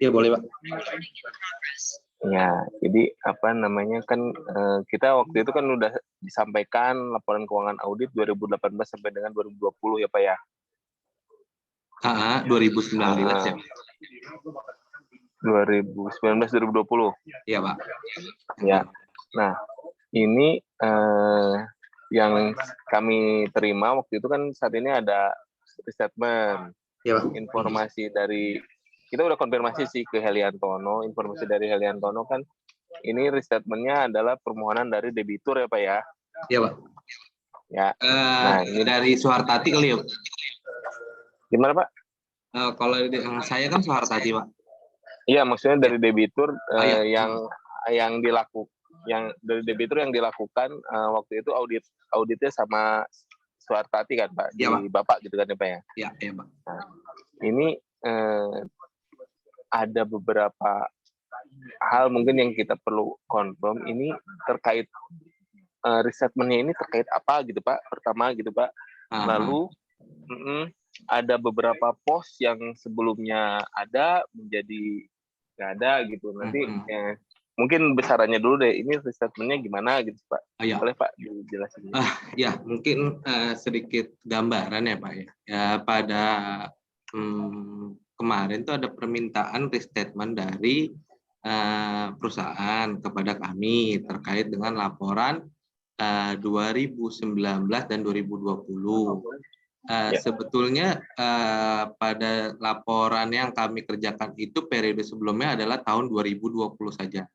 Ya boleh Pak. Ya, jadi apa namanya kan kita waktu itu kan udah disampaikan laporan keuangan audit 2018 sampai dengan 2020 ya Pak ya. 2019 ya. 2019-2020. Iya Pak. Ya. Nah, ini yang kami terima waktu itu kan saat ini ada statement. Ya Pak. Informasi dari kita udah konfirmasi sih ke Heliantono, informasi dari Heliantono kan ini restatementnya adalah permohonan dari debitur ya Pak ya. Iya Pak. Ya. Nah, ini dari Suhartati kali ya. Gimana Pak? Kalau saya kan Suhartati Pak. Iya, maksudnya dari debitur ya. yang dari debitur yang dilakukan waktu itu auditnya sama Suhartati kan Pak, ya, di Bapak gitu kan ya Pak ya. Iya Pak. Nah, ini ada beberapa hal mungkin yang kita perlu confirm ini terkait restatementnya ini terkait apa gitu Pak, pertama gitu Pak. Lalu ada beberapa pos yang sebelumnya ada menjadi nggak ada gitu. Nanti mungkin besarannya dulu deh, ini restatementnya gimana gitu Pak. Boleh Pak dijelasin? Ya, mungkin sedikit gambaran ya Pak ya. Pada kemarin tuh ada permintaan restatement dari perusahaan kepada kami terkait dengan laporan 2019 dan 2020. Sebetulnya pada laporan yang kami kerjakan itu periode sebelumnya adalah tahun 2020 saja.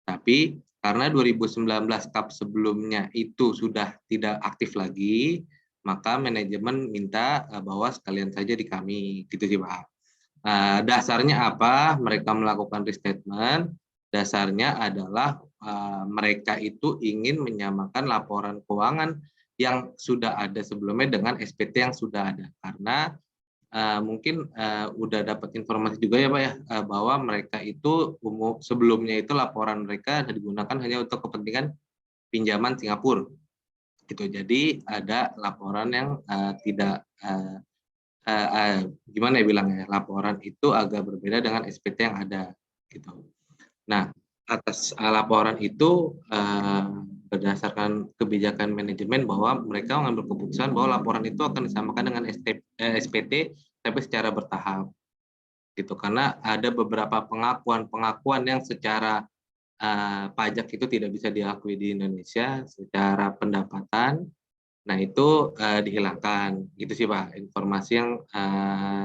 Tapi karena 2019 KAP sebelumnya itu sudah tidak aktif lagi, maka manajemen minta bahwa sekalian saja di kami, gitu sih Pak. Dasarnya apa? Mereka melakukan restatement. Dasarnya adalah mereka itu ingin menyamakan laporan keuangan yang sudah ada sebelumnya dengan SPT yang sudah ada. Karena mungkin udah dapat informasi juga ya Pak ya, bahwa mereka itu sebelumnya itu laporan mereka digunakan hanya untuk kepentingan pinjaman Singapura. Gitu. Jadi ada laporan yang tidak gimana ya bilangnya, laporan itu agak berbeda dengan SPT yang ada gitu. Nah, atas laporan itu berdasarkan kebijakan manajemen bahwa mereka mengambil keputusan bahwa laporan itu akan disamakan dengan SPT tapi secara bertahap gitu, karena ada beberapa pengakuan yang secara pajak itu tidak bisa diakui di Indonesia secara pendapatan. Nah, itu dihilangkan. Gitu sih Pak, informasi yang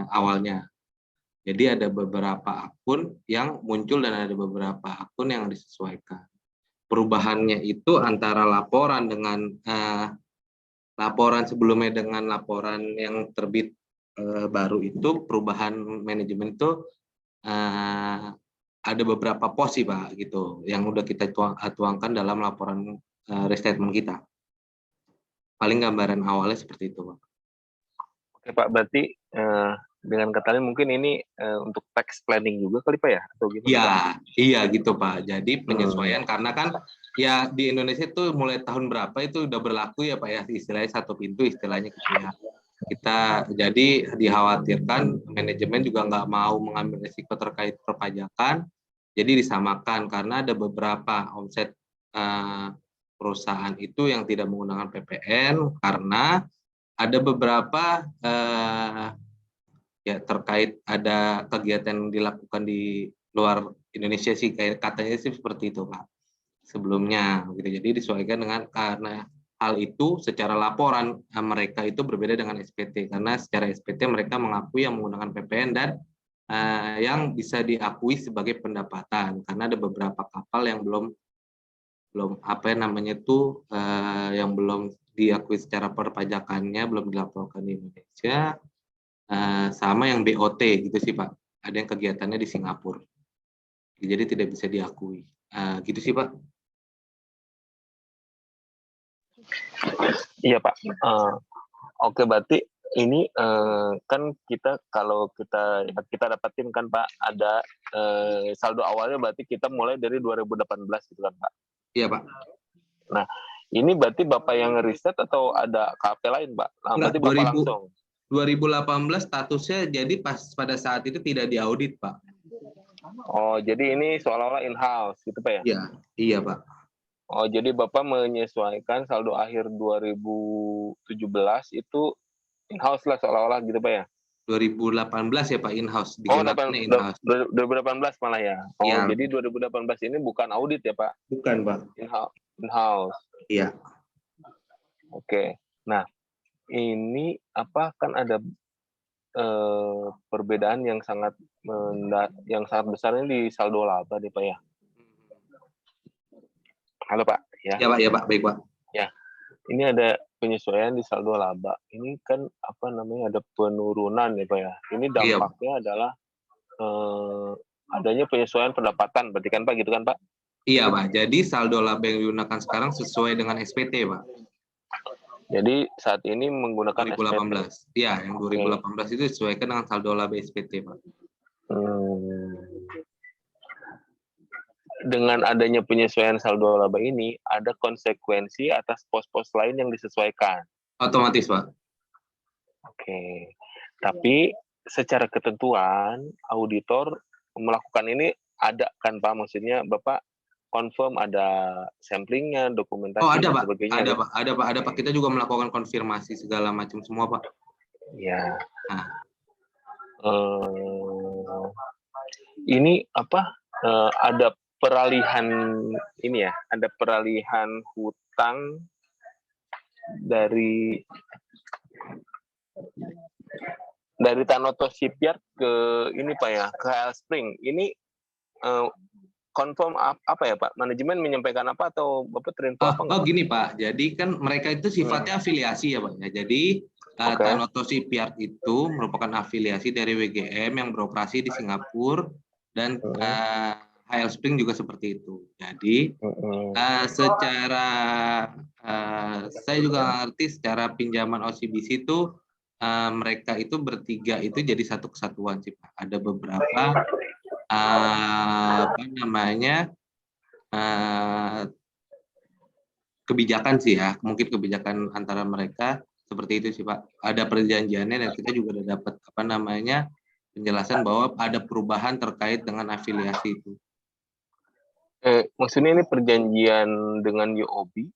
awalnya. Jadi ada beberapa akun yang muncul dan ada beberapa akun yang disesuaikan. Perubahannya itu antara laporan dengan laporan sebelumnya dengan laporan yang terbit baru itu, perubahan manajemen itu ada beberapa pos sih Pak, gitu, yang udah kita tuangkan dalam laporan restatement kita. Paling gambaran awalnya seperti itu Pak. Oke Pak, berarti dengan kata lain mungkin ini untuk tax planning juga kali Pak ya? Atau gimana? Iya, iya gitu Pak. Jadi penyesuaian karena kan ya di Indonesia itu mulai tahun berapa itu udah berlaku ya Pak ya, istilahnya satu pintu istilahnya gitu ya. Kita jadi dikhawatirkan manajemen juga nggak mau mengambil risiko terkait perpajakan, jadi disamakan karena ada beberapa omset perusahaan itu yang tidak menggunakan PPN karena ada beberapa ya terkait ada kegiatan yang dilakukan di luar Indonesia sih, kayak katanya sih seperti itu Pak sebelumnya gitu. Jadi disesuaikan dengan karena hal itu secara laporan mereka itu berbeda dengan SPT karena secara SPT mereka mengakui yang menggunakan PPN dan yang bisa diakui sebagai pendapatan karena ada beberapa kapal yang belum apa namanya itu yang belum diakui secara perpajakannya, belum dilaporkan di Indonesia. Sama yang BOT gitu sih Pak, ada yang kegiatannya di Singapura, jadi tidak bisa diakui, gitu sih Pak. Iya Pak. Oke, berarti ini kan kita kalau kita dapatin kan Pak ada saldo awalnya berarti kita mulai dari 2018 gitu kan Pak. Iya Pak. Nah ini berarti Bapak yang riset atau ada KP lain Pak? Nah, berarti Bapak langsung. 2018 statusnya jadi pada saat itu tidak diaudit Pak. Oh, jadi ini seolah-olah in-house gitu Pak ya? Iya, iya Pak. Oh, jadi Bapak menyesuaikan saldo akhir 2017 itu in-house lah seolah-olah gitu Pak ya? 2018 ya Pak in-house, Oh, digunakannya in-house. 2018 malah ya? Oh, Iya, jadi 2018 ini bukan audit ya Pak? bukan Pak. In-house. Iya. Oke. Nah, ini apa kan ada perbedaan yang sangat besar ini di saldo laba nih Pak ya? Halo Pak, ya. Ya Pak, baik Pak. Ya, ini ada penyesuaian di saldo laba. Ini kan apa namanya ada penurunan ya Pak ya. Ini Iya, dampaknya adalah adanya penyesuaian pendapatan, berarti kan Pak gitu kan Pak? iya Pak. Jadi saldo laba yang digunakan sekarang sesuai dengan SPT Pak. Jadi saat ini menggunakan 2018. SPT. Iya, yang 2018 itu disesuaikan dengan saldo laba SPT Pak. Dengan adanya penyesuaian saldo laba ini, ada konsekuensi atas pos-pos lain yang disesuaikan. Otomatis Pak. Oke. Tapi secara ketentuan, auditor melakukan ini ada kan Pak? Maksudnya Bapak confirm ada samplingnya, dokumentasi Oh ada dan Pak, sebagainya. ada gitu? Pak, ada Pak. Kita juga melakukan konfirmasi segala macam semua Pak. Ya. Nah. Ini apa? Ada peralihan ini ya, ada peralihan hutang dari Tanoto Shipyard ke ini Pak ya, ke HL Spring. Ini confirm apa ya Pak? Manajemen menyampaikan apa atau Bapak terinfo apa enggak? Oh gini Pak, jadi kan mereka itu sifatnya afiliasi ya Pak ya. Jadi Tanoto Shipyard itu merupakan afiliasi dari WGM yang beroperasi di Singapura dan HL Spring juga seperti itu. Jadi secara saya juga ngerti secara pinjaman OCBC itu mereka itu bertiga itu jadi satu kesatuan sih Pak. Ada beberapa apa namanya kebijakan sih ya, mungkin kebijakan antara mereka seperti itu sih Pak. Ada perjanjiannya dan kita juga udah dapat apa namanya penjelasan bahwa ada perubahan terkait dengan afiliasi itu. Maksudnya ini perjanjian dengan UOB?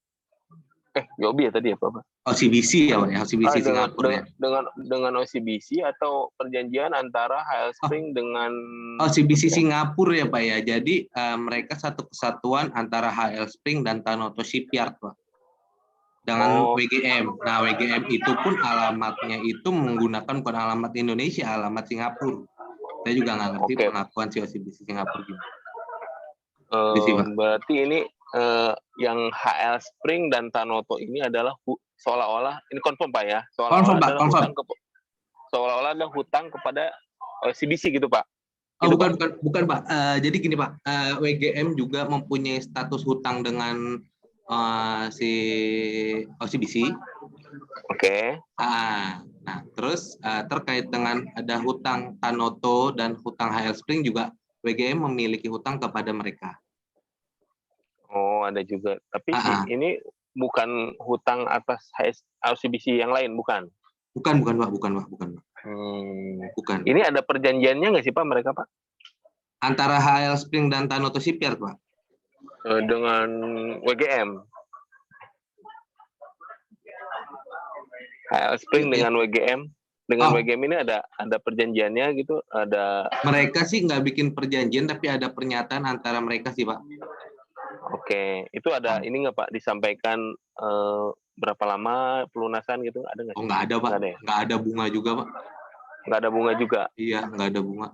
UOB ya tadi ya Pak? OCBC ya Pak ya, OCBC Singapura ya. Dengan OCBC atau perjanjian antara HL Spring dengan OCBC Singapura ya Pak ya. Jadi mereka satu kesatuan antara HL Spring dan Tanoto Shipyard Pak. Dengan WGM. Nah WGM itu pun alamatnya itu menggunakan bukan alamat Indonesia, alamat Singapura. Saya juga nggak ngerti pengakuan si OCBC Singapura gimana. Berarti ini yang HL Spring dan Tanoto ini adalah seolah-olah ini confirm Pak ya, seolah-olah ada hutang kepada OCBC gitu Pak. Gitu, bukan Pak. Jadi gini Pak, WGM juga mempunyai status hutang dengan si OCBC. Oke. Nah, terus terkait dengan ada hutang Tanoto dan hutang HL Spring juga WGM memiliki hutang kepada mereka. Oh, ada juga. Tapi ini bukan hutang atas OCBC yang lain, bukan? Bukan Pak, bukan. Bukan. Ini ada perjanjiannya nggak sih Pak mereka Pak? Antara HL Spring dan Tanoto Shipyard Pak? Dengan WGM. HL Spring dengan WGM. Dengan WGM ini ada perjanjiannya gitu, ada. Mereka sih nggak bikin perjanjian, tapi ada pernyataan antara mereka sih Pak. Oke, itu ada ini nggak Pak disampaikan berapa lama pelunasan gitu, ada nggak? Oh nggak ada Pak, nggak ada bunga juga Pak. Nggak ada bunga juga? Iya, nggak ada bunga.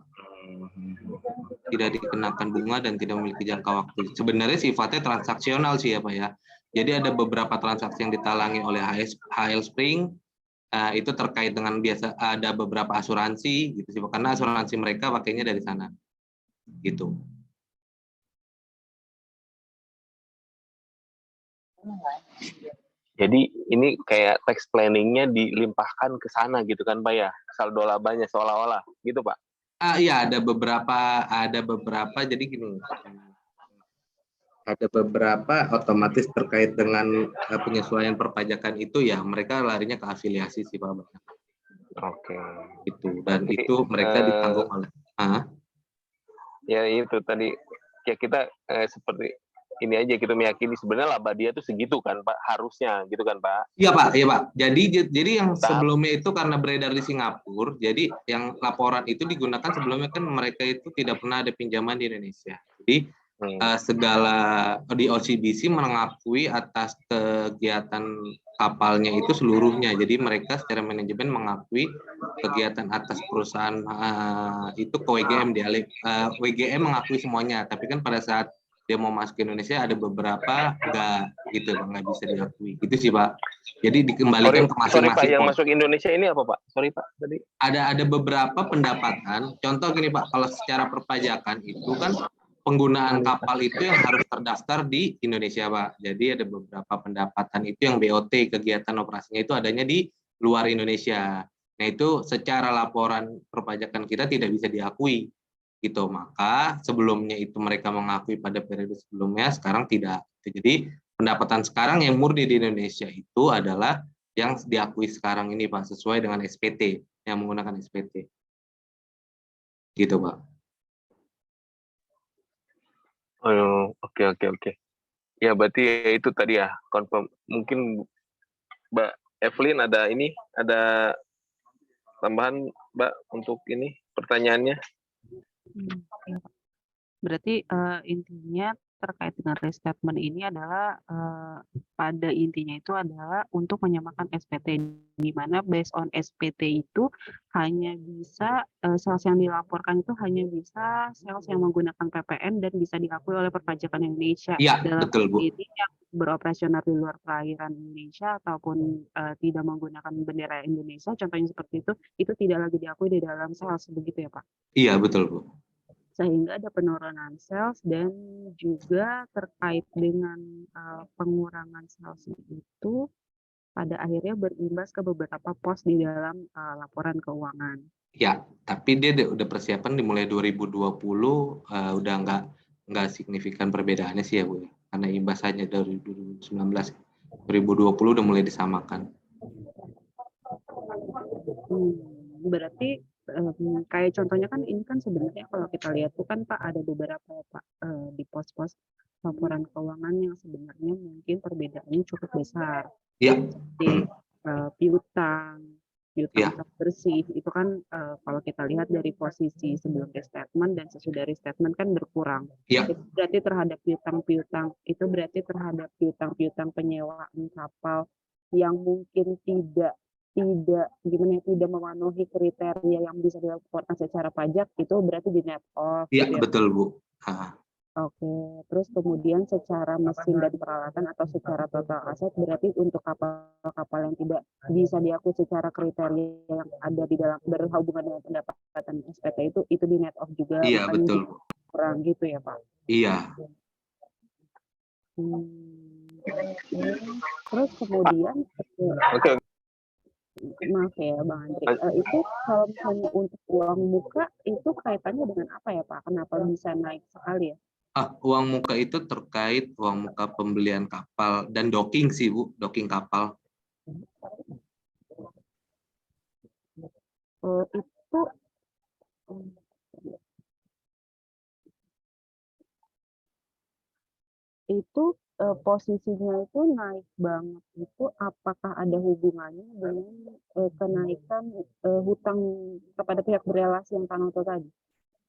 Tidak dikenakan bunga dan tidak memiliki jangka waktu. Sebenarnya sifatnya transaksional sih ya Pak ya. Jadi ada beberapa transaksi yang ditalangi oleh HL Spring, itu terkait dengan biasa ada beberapa asuransi gitu sih Pak, karena asuransi mereka pakainya dari sana. Gitu. Jadi ini kayak tax planning-nya dilimpahkan ke sana gitu kan Pak ya, saldo labanya seolah-olah gitu Pak? Iya ada beberapa jadi gini, ada beberapa otomatis terkait dengan penyesuaian perpajakan itu ya mereka larinya ke afiliasi sih Pak. Oke. Itu dan itu mereka ditanggung oleh. Ya itu tadi ya kita seperti ini aja kita meyakini sebenarnya laba dia tuh segitu kan Pak, harusnya gitu kan Pak. Iya Pak, iya Pak. Jadi yang sebelumnya itu karena beredar di Singapura, jadi yang laporan itu digunakan sebelumnya kan mereka itu tidak pernah ada pinjaman di Indonesia. Jadi segala di OCBC mengakui atas kegiatan kapalnya itu seluruhnya. Jadi mereka secara manajemen mengakui kegiatan atas perusahaan itu ke WGM. WGM mengakui semuanya, tapi kan pada saat dia mau masuk ke Indonesia ada beberapa nggak bisa diakui. Itu sih Pak. Jadi dikembalikan ke masing-masing. Sorry Pak, yang masuk Indonesia ini apa Pak? Sorry Pak tadi. Ada beberapa pendapatan. Contoh gini Pak, kalau secara perpajakan itu kan penggunaan kapal itu yang harus terdaftar di Indonesia Pak. Jadi ada beberapa pendapatan itu yang BOT, kegiatan operasinya itu adanya di luar Indonesia. Nah itu secara laporan perpajakan kita tidak bisa diakui gitu. Maka sebelumnya itu mereka mengakui pada periode sebelumnya, sekarang tidak. Jadi pendapatan sekarang yang murni di Indonesia itu adalah yang diakui sekarang ini Pak, sesuai dengan SPT, yang menggunakan SPT. Gitu Pak. Oh, oke. Ya berarti ya itu tadi ya confirm. Mungkin Mbak Evelyn ada tambahan Mbak untuk ini pertanyaannya. Berarti intinya terkait dengan restatement ini adalah pada intinya itu adalah untuk menyamakan SPT, di mana based on SPT itu hanya bisa sales yang dilaporkan itu hanya bisa sales yang menggunakan PPN dan bisa diakui oleh perpajakan Indonesia. Iya, dalam betul Bu. ini yang beroperasional di luar perairan Indonesia ataupun tidak menggunakan bendera Indonesia, contohnya seperti itu tidak lagi diakui di dalam sales, begitu ya Pak? Iya, betul Bu. Sehingga ada penurunan sales dan juga terkait dengan pengurangan sales itu pada akhirnya berimbas ke beberapa pos di dalam laporan keuangan. Ya, tapi dia udah persiapan dimulai 2020 udah nggak signifikan perbedaannya sih ya Bu, karena imbasnya dari 2019, 2020 udah mulai disamakan. Berarti kayak contohnya kan ini kan sebenarnya kalau kita lihat tuh kan Pak ada beberapa Pak di pos-pos laporan keuangan yang sebenarnya mungkin perbedaannya cukup besar. Iya. Seperti piutang bersih itu kan kalau kita lihat dari posisi sebelum restatement dan sesudah restatement kan berkurang. Iya. Itu berarti terhadap piutang itu berarti terhadap piutang penyewaan kapal yang mungkin tidak memenuhi kriteria yang bisa dilaporkan secara pajak, itu berarti di net off. Iya, gitu ya? betul Bu. Oke, terus kemudian secara mesin dan peralatan atau secara total aset berarti untuk kapal-kapal yang tidak bisa diakui secara kriteria yang ada di dalam berhubungan dengan pendapatan SPT itu di net off juga. Iya, betul Bu. Kurang gitu ya Pak? Iya. Terus kemudian Oke. Maaf ya Bang Andri, itu kalau misalnya untuk uang muka itu kaitannya dengan apa ya Pak? Kenapa bisa naik sekali ya? Uang muka itu terkait uang muka pembelian kapal dan docking sih Bu, docking kapal. Itu posisinya itu naik banget itu apakah ada hubungannya dengan kenaikan hutang kepada pihak berelasi yang Tanoto tadi?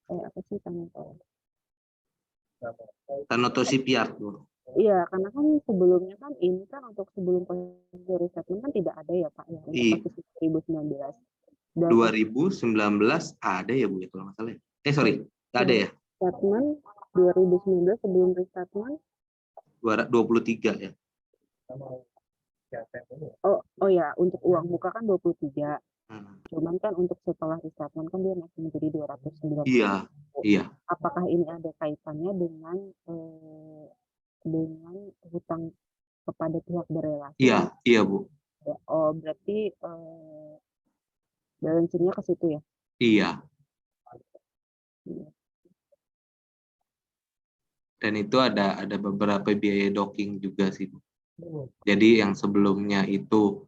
Apa sih Tanoto? Tanoto Shipyard Bu. Iya, karena kan sebelumnya kan ini kan untuk sebelum posisi restatement kan tidak ada ya Pak ya untuk posisi 2019. Dan 2019 ada ya Bu ya kalau nggak salah. Sorry, nggak ada ya? Restatement 2019 sebelum restatement 23 ya. Oh ya, untuk uang muka kan 23. Cuman kan untuk setelah restatement kan dia masih menjadi 290. Iya. Apakah ini ada kaitannya dengan hutang kepada pihak berelasi? Iya Bu. Oh, berarti balance-nya ke situ ya? Iya. Dan itu ada beberapa biaya docking juga sih Bu. Jadi yang sebelumnya itu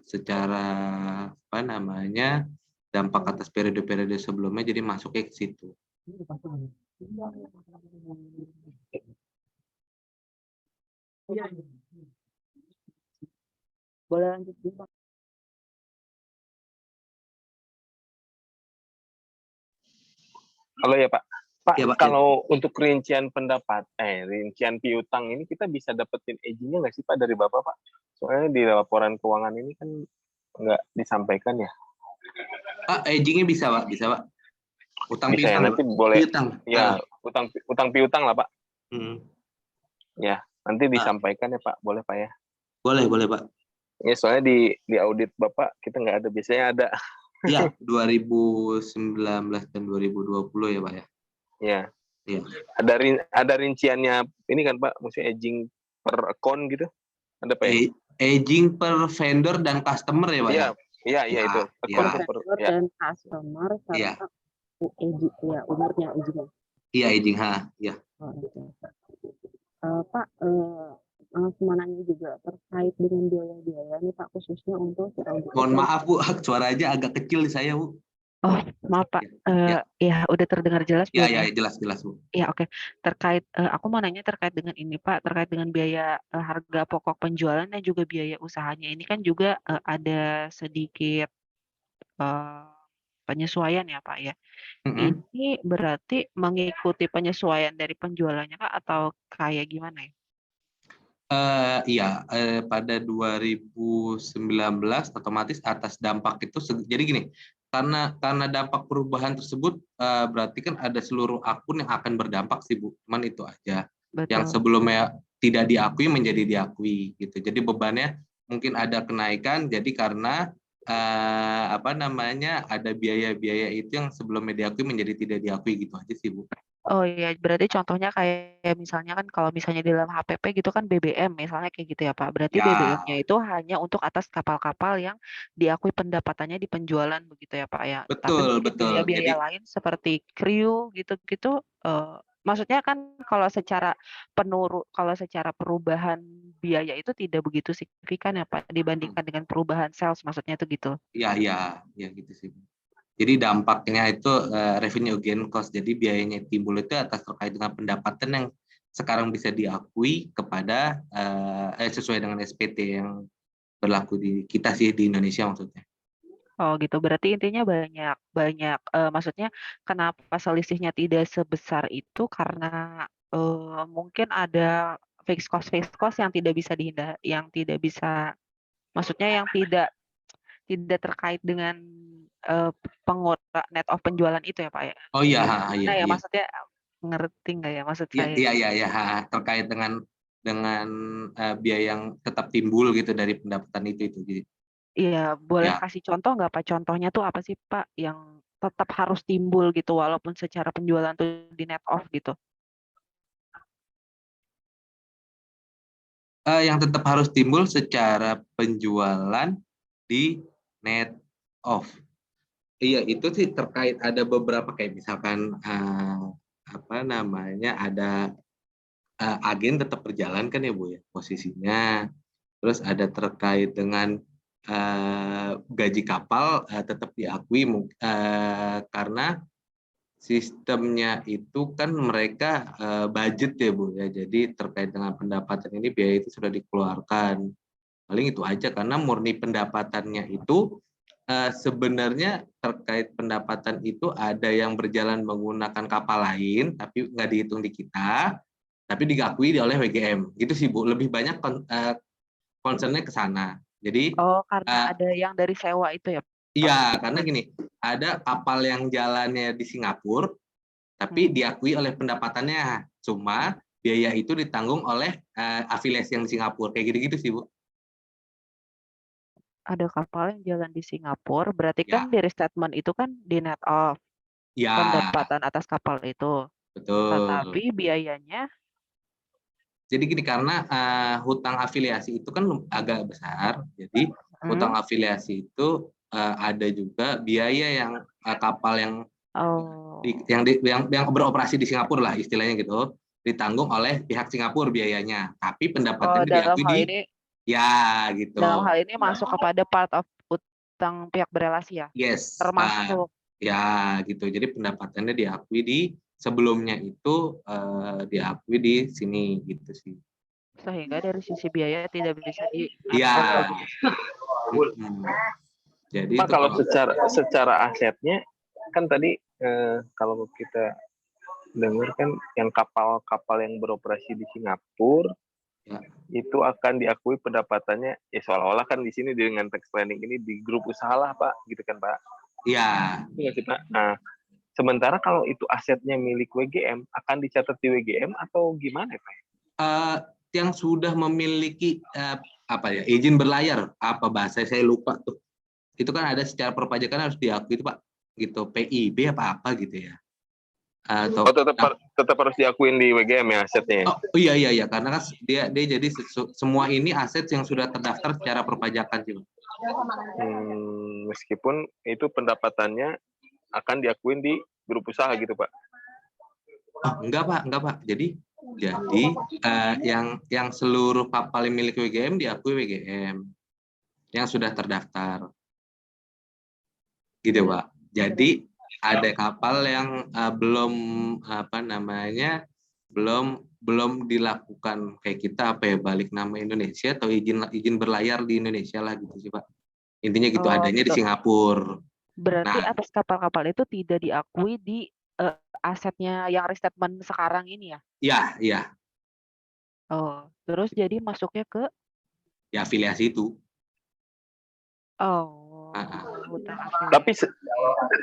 secara dampak atas periode-periode sebelumnya jadi masuknya ke situ. Boleh lanjut dulu, Pak. Halo ya Pak. Pak, Ya, Pak. kalau untuk rincian rincian piutang ini kita bisa dapetin aging-nya nggak sih Pak dari Bapak Pak? Soalnya di laporan keuangan ini kan nggak disampaikan ya. Pak, aging-nya bisa, Pak. Bisa, Pak. Utang Bisa ya, piutang, nanti Pak. boleh. Piutang. Ya, utang piutang lah Pak. Ya, nanti disampaikan ya Pak. Boleh Pak ya? Boleh, Pak. Ya, soalnya di audit Bapak kita nggak ada. Biasanya ada. Ya, 2019 dan 2020 ya, Pak ya. Ya. Iya. Ada rinciannya ini kan Pak, maksudnya aging per account gitu. Ada Pak ya? Aging per vendor dan customer ya, Pak ya? Iya, itu. Per vendor dan customer serta umurnya aging. Iya, aging, ya. Pak, mau nanya juga terkait dengan biaya-biaya nih Pak, khususnya untuk Mohon maaf Bu, suaranya agak kecil di saya Bu. Oh, maaf Pak. Ya, udah terdengar jelas belum ya? Jelas Bu. Ya, oke. Terkait aku mau nanya terkait dengan ini Pak, terkait dengan biaya harga pokok penjualan dan juga biaya usahanya. Ini kan juga ada sedikit penyesuaian ya Pak ya. Ini berarti mengikuti penyesuaian dari penjualannya Kak atau kayak gimana ya? Iya, pada 2019 otomatis atas dampak itu jadi gini, karena dampak perubahan tersebut berarti kan ada seluruh akun yang akan berdampak sih Bu, cuman itu aja. Betul. Yang sebelumnya tidak diakui menjadi diakui gitu. Jadi bebannya mungkin ada kenaikan jadi karena ada biaya-biaya itu yang sebelumnya diakui menjadi tidak diakui gitu aja sih Bu. Oh iya, berarti contohnya kayak misalnya kan kalau misalnya di dalam HPP gitu kan BBM misalnya kayak gitu ya Pak. Berarti Ya. BBM-nya itu hanya untuk atas kapal-kapal yang diakui pendapatannya di penjualan begitu ya Pak ya. Tapi Betul. mungkin biaya-biaya lain seperti kru gitu-gitu, maksudnya kan kalau secara perubahan biaya itu tidak begitu signifikan ya Pak dibandingkan dengan perubahan sales maksudnya itu gitu. Iya gitu sih. Jadi dampaknya itu revenue gain cost. Jadi biayanya timbul itu atas terkait dengan pendapatan yang sekarang bisa diakui kepada sesuai dengan SPT yang berlaku di kita sih di Indonesia maksudnya. Oh gitu, berarti intinya banyak maksudnya kenapa selisihnya tidak sebesar itu karena mungkin ada fixed cost yang tidak bisa maksudnya yang tidak terkait dengan net of penjualan itu ya Pak ya? Oh iya, iya. Maksudnya ngerti nggak ya maksud saya? Iya, terkait dengan biaya yang tetap timbul gitu dari pendapatan itu. Iya, boleh kasih contoh nggak Pak? Contohnya tuh apa sih Pak yang tetap harus timbul gitu walaupun secara penjualan tuh di net off gitu? Yang tetap harus timbul secara penjualan di net off. Iya, itu sih terkait ada beberapa kayak misalkan ada agen tetap berjalan kan ya Bu ya posisinya. Terus ada terkait dengan gaji kapal tetap diakui karena sistemnya itu kan mereka budget ya Bu ya. Jadi terkait dengan pendapatan ini biaya itu sudah dikeluarkan. Paling itu aja karena murni pendapatannya itu sebenarnya terkait pendapatan itu ada yang berjalan menggunakan kapal lain tapi nggak dihitung di kita, tapi diakui oleh WGM. Gitu sih Bu, lebih banyak concernnya ke sana. Jadi karena ada yang dari sewa itu ya? Iya, karena gini, ada kapal yang jalannya di Singapura, tapi diakui oleh pendapatannya. Cuma biaya itu ditanggung oleh afiliasi yang di Singapura. Kayak gitu-gitu sih, Bu. Ada kapal yang jalan di Singapura, berarti kan di restatement itu kan di net off. Ya. Pendapatan atas kapal itu. Betul. Tetapi biayanya? Jadi gini, karena hutang afiliasi itu kan agak besar, jadi hutang afiliasi itu ada juga biaya yang kapal yang yang beroperasi di Singapura lah istilahnya gitu, ditanggung oleh pihak Singapura biayanya, tapi pendapatannya diakui gitu. Dalam hal ini masuk kepada part of utang pihak berelasi ya? Yes. Termasuk Ya, gitu. Jadi pendapatannya diakui di sebelumnya itu diakui di sini gitu sih. Sehingga dari sisi biaya tidak bisa Iya. diatur. Jadi Pak, itu kalau secara asetnya kan tadi kalau kita dengar kan yang kapal-kapal yang beroperasi di Singapura ya. itu akan diakui pendapatannya ya seolah-olah kan di sini dengan tax planning ini di grup usaha lah Pak, gitu kan Pak? Iya. Iya sih Pak. Nah, sementara kalau itu asetnya milik WGM akan dicatat di WGM atau gimana Pak? Yang sudah memiliki izin berlayar, apa bahasa saya lupa tuh. Itu kan ada secara perpajakan harus diakui itu Pak, gitu, PIB apa gitu ya. Atau tetap harus diakuin di WGM ya asetnya. Oh iya, karena kan dia jadi semua ini aset yang sudah terdaftar secara perpajakan sih Pak. Meskipun itu pendapatannya akan diakuin di grup usaha gitu Pak. Oh, enggak Pak. Jadi yang seluruh kapal yang milik WGM diakui WGM yang sudah terdaftar. Gitu Pak. Jadi ada kapal yang belum dilakukan kayak kita balik nama Indonesia atau izin berlayar di Indonesia lah gitu sih Pak. Intinya gitu, adanya di Singapura. Berarti atas kapal-kapal itu tidak diakui di asetnya yang restatement sekarang ini ya? Iya. Oh, terus jadi masuknya ke? Ya afiliasi itu. Oh, hutang afiliasi. Tapi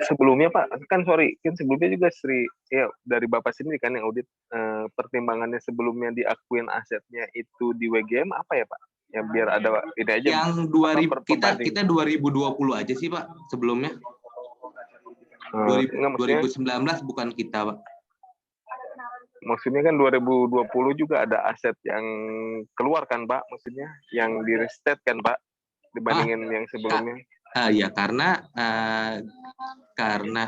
sebelumnya Pak, kan sebelumnya juga dari Bapak sendiri kan yang audit, pertimbangannya sebelumnya diakuin asetnya itu di WGM apa ya Pak? Ya biar ada ini aja. Yang 2000 kita 2020 aja sih Pak sebelumnya. 2019 bukan kita Pak. Maksudnya kan 2020 juga ada aset yang keluar kan Pak, maksudnya yang di restate kan Pak dibandingin yang sebelumnya. Ya karena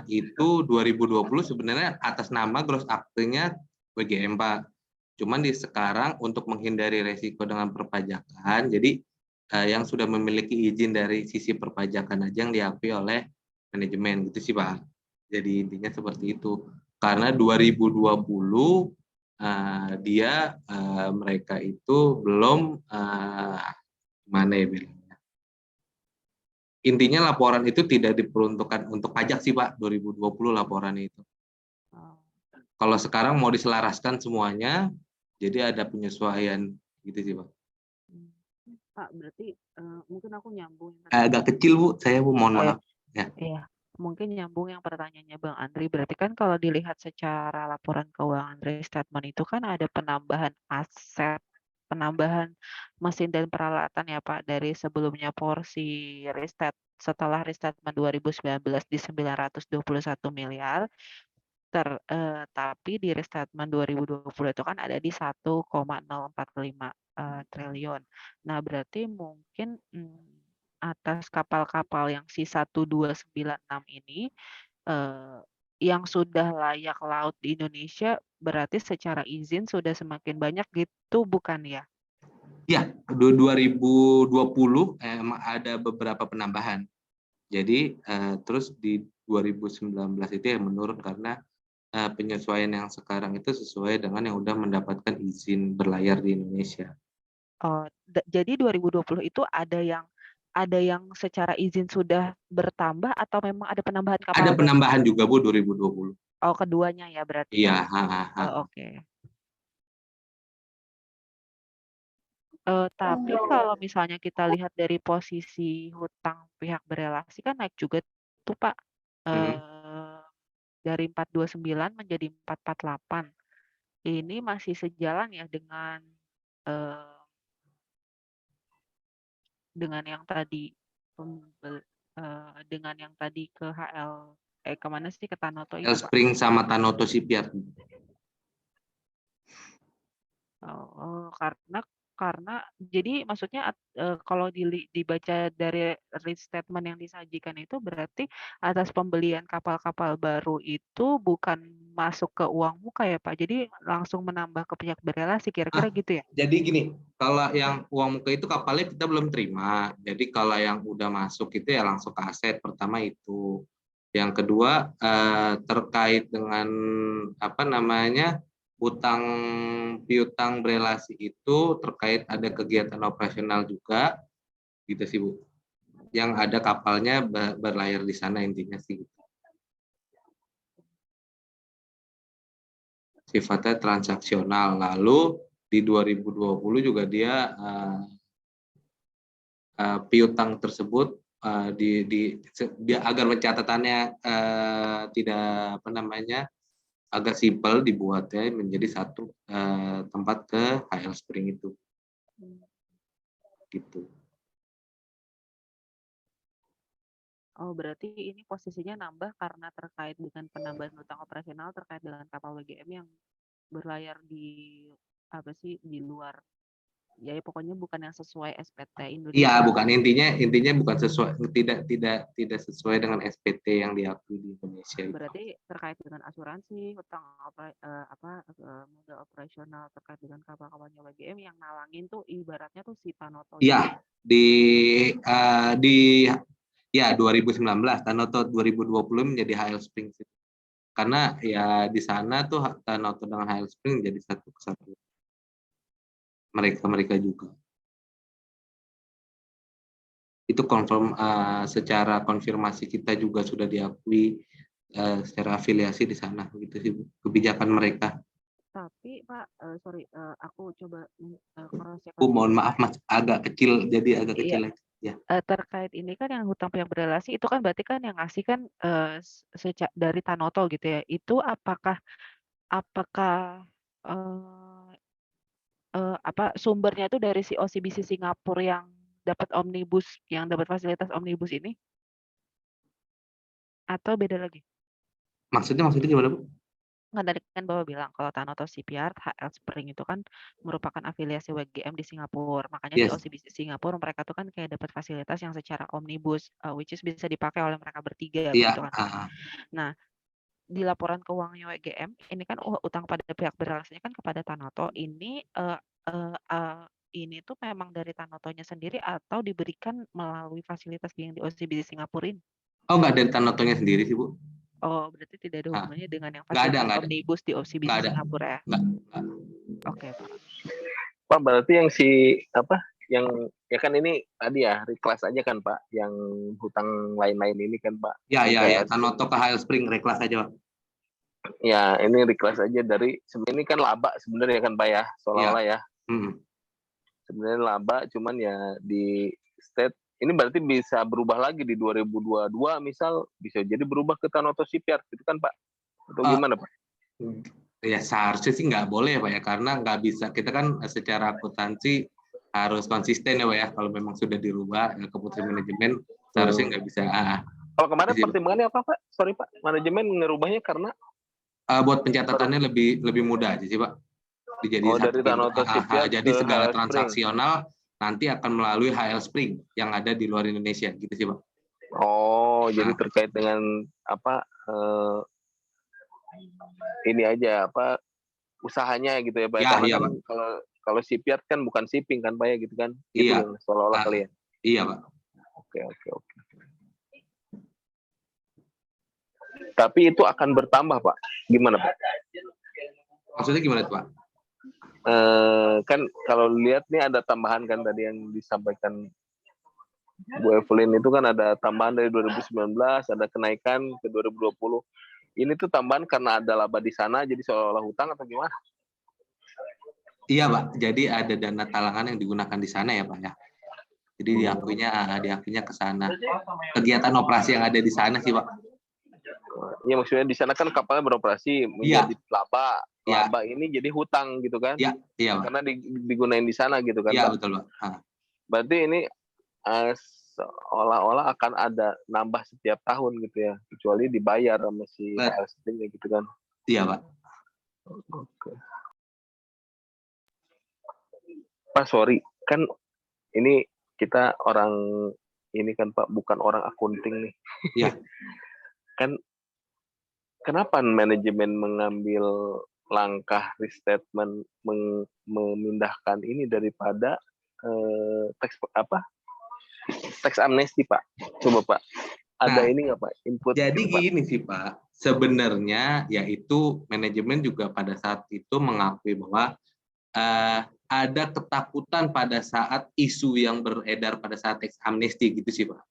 itu 2020 sebenarnya atas nama gross aktenya WGM Pak. Cuman di sekarang untuk menghindari resiko dengan perpajakan, jadi yang sudah memiliki izin dari sisi perpajakan aja yang diakui oleh manajemen gitu sih Pak. Jadi intinya seperti itu. Karena 2020 mereka itu belum mana ya bilangnya. Intinya laporan itu tidak diperuntukkan untuk pajak sih Pak, 2020 laporan itu. Kalau sekarang mau diselaraskan semuanya, jadi ada penyesuaian gitu sih Pak. Pak, berarti mungkin aku nyambung. Agak kecil Bu, saya Bu, mohon maaf. Iya, mungkin nyambung yang pertanyaannya Bang Andri. Berarti kan kalau dilihat secara laporan keuangan restatement itu kan ada penambahan aset, penambahan mesin dan peralatan ya Pak, dari sebelumnya porsi setelah restatement 2019 di 921 miliar, tapi di restatement 2020 itu kan ada di 1,045 triliun. Nah, berarti mungkin atas kapal-kapal yang si 1296 ini yang sudah layak laut di Indonesia berarti secara izin sudah semakin banyak gitu bukan ya? Ya, 2020 ada beberapa penambahan. Jadi terus di 2019 itu ya menurun karena penyesuaian yang sekarang itu sesuai dengan yang udah mendapatkan izin berlayar di Indonesia. Oh, jadi 2020 itu ada yang secara izin sudah bertambah atau memang ada penambahan kapal? Ada penambahan juga Bu 2020. Oh, keduanya ya berarti ya? Oh, oke. Tapi kalau misalnya kita lihat dari posisi hutang pihak berelasi kan naik juga tuh Pak. Dari 429 menjadi 448. Ini masih sejalan ya dengan yang tadi ke HL kemana sih ke Tanoto itu Pak? Spring sama Tanoto Shipyard. Karena jadi maksudnya kalau dibaca dari restatement yang disajikan itu berarti atas pembelian kapal-kapal baru itu bukan masuk ke uang muka ya Pak, jadi langsung menambah ke pihak berelasi kira-kira gitu ya? Jadi gini, kalau yang uang muka itu kapalnya kita belum terima, jadi kalau yang udah masuk itu ya langsung ke aset pertama itu. Yang kedua terkait dengan hutang piutang berelasi itu terkait ada kegiatan operasional juga, gitu sih Bu. Yang ada kapalnya berlayar di sana intinya sih. Sifatnya transaksional. Lalu di 2020 juga dia piutang tersebut dia agar pencatatannya tidak agak simpel dibuatnya menjadi satu tempat ke HL Spring itu. Gitu. Oh, berarti ini posisinya nambah karena terkait dengan penambahan hutang operasional terkait dengan kapal WGM yang berlayar di luar. Ya, pokoknya bukan yang sesuai SPT Indonesia. Iya, bukan intinya bukan sesuai tidak sesuai dengan SPT yang diakui di Indonesia. Berarti terkait dengan asuransi, hutang modal operasional terkait dengan kapal-kapalnya WGM yang nalangin tuh ibaratnya tuh si Tanoto. Iya, Ya, 2019, Tanoto 2020 menjadi HL Spring. Karena ya di sana tuh Tanoto dengan HL Spring jadi satu kesatuan. Mereka juga. Itu secara konfirmasi kita juga sudah diakui secara afiliasi di sana gitu sih Bu, kebijakan mereka. Tapi Pak, aku coba cross-check. Mohon maaf Mas, agak kecil lagi. Ya. Terkait ini kan yang hutang pihak berelasi itu kan berarti kan yang ngasih kan dari Tanoto gitu ya. Itu apakah sumbernya itu dari si OCBC Singapura yang dapat fasilitas omnibus ini? Atau beda lagi? Maksudnya gimana Bu? Kan tadi kan Bapak bilang kalau Tanoto Shipyard, HL Spring itu kan merupakan afiliasi WGM di Singapura. Makanya di OCBC Singapura mereka tuh kan kayak dapat fasilitas yang secara omnibus, which is bisa dipakai oleh mereka bertiga. Iya. Gitu kan. Nah, di laporan keuangannya WGM, ini kan utang pada pihak berelasinya kan kepada Tanoto. Ini tuh memang dari Tanotonya sendiri atau diberikan melalui fasilitas yang di OCBC Singapura ini? Oh, nggak dari Tanotonya sendiri sih Bu. Oh, berarti tidak ada hubungannya dengan yang fasilitas omnibus di OCBC Singapura ya? Nggak. Oke, Pak. Pak, berarti yang ya kan ini tadi ya reclass aja kan Pak, yang hutang lain-lain ini kan Pak. Ya, Tanoto ke HL Spring reclass aja Pak. Ya, ini reclass aja ini kan laba sebenarnya kan Pak ya, seolah-olah ya. Sebenarnya laba, cuman ya di state ini berarti bisa berubah lagi di 2022 misal, bisa jadi berubah ke Tanoto Shipyard gitu kan Pak? Atau gimana Pak? Ya seharusnya sih nggak boleh Pak ya, karena nggak bisa, kita kan secara akuntansi harus konsisten ya Pak ya, kalau memang sudah dirubah keputusan manajemen seharusnya nggak bisa. Kalau kemarin pertimbangannya apa Pak? Sorry Pak, manajemen ngerubahnya karena? Buat pencatatannya lebih mudah aja sih Pak. Dari Tanoto Shipyard jadi segala transaksional nanti akan melalui HL Spring yang ada di luar Indonesia gitu sih Pak. Oh, jadi terkait dengan ini aja usahanya gitu ya Pak. Ya, karena iya, kan kalau shipyard kan bukan shipping kan Pak ya gitu kan. Iya. Gitu seolah-olah kalian. Iya Pak. Oke. Tapi itu akan bertambah Pak. Gimana Pak? Maksudnya gimana Pak? Kan kalau lihat nih ada tambahan kan tadi yang disampaikan Bu Evelyn itu kan ada tambahan dari 2019, ada kenaikan ke 2020. Ini tuh tambahan karena ada laba di sana, jadi seolah-olah hutang atau gimana? Iya Pak, jadi ada dana talangan yang digunakan di sana ya Pak ya. Jadi diakuinya ke sana. Kegiatan operasi yang ada di sana sih Pak. Iya, maksudnya di sana kan kapalnya beroperasi menjadi laba. Laba ini jadi hutang gitu kan? Iya Pak. Karena digunain di sana gitu kan? Iya Pak? Betul Pak. Berarti ini seolah-olah akan ada nambah setiap tahun gitu ya, kecuali dibayar sama si HL gitu kan? Iya Pak. Oke. Pak, sorry, kan ini kita orang ini kan Pak, bukan orang akunting nih. Iya. Kan kenapa manajemen mengambil langkah restatement memindahkan ini daripada teks amnesti Pak? Coba Pak, ada Nah, ini nggak Pak? Input jadi gitu, Pak? gini sih Pak, sebenarnya yaitu manajemen juga pada saat itu mengakui bahwa ada ketakutan pada saat isu yang beredar pada saat teks amnesti gitu sih Pak.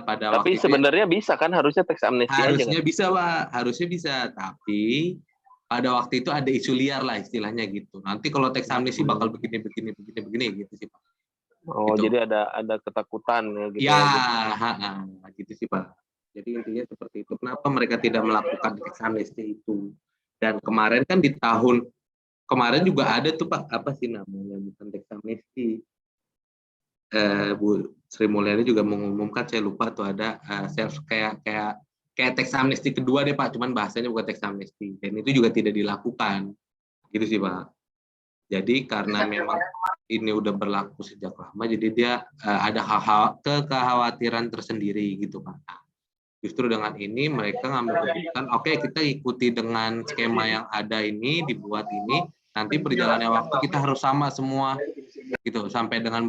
Pada Tapi waktu itu ya, sebenarnya bisa kan, harusnya teks amnesti aja harusnya kan? bisa Pak, harusnya bisa. Tapi pada waktu itu ada isu liar lah istilahnya gitu. Nanti kalau teks amnesti bakal begini gitu sih Pak. Oh, Gitu. jadi ada ketakutan ya gitu Ya, ya. gitu sih Pak. Jadi intinya seperti itu. Kenapa mereka tidak melakukan teks amnesti itu? Dan kemarin kan di tahun kemarin juga ada tuh Pak, apa sih namanya, bukan teks amnesti. Bu Sri Mulyani juga mengumumkan, saya lupa tuh ada kayak teks amnesti kedua deh Pak, cuman bahasanya bukan teks amnesti, dan itu juga tidak dilakukan, gitu sih Pak. Jadi karena memang ini udah berlaku sejak lama, jadi dia ada kekhawatiran tersendiri gitu Pak. Nah, justru dengan ini mereka ngambil keputusan, oke, kita ikuti dengan skema yang ada ini, dibuat ini, nanti perjalannya waktu kita harus sama semua gitu sampai dengan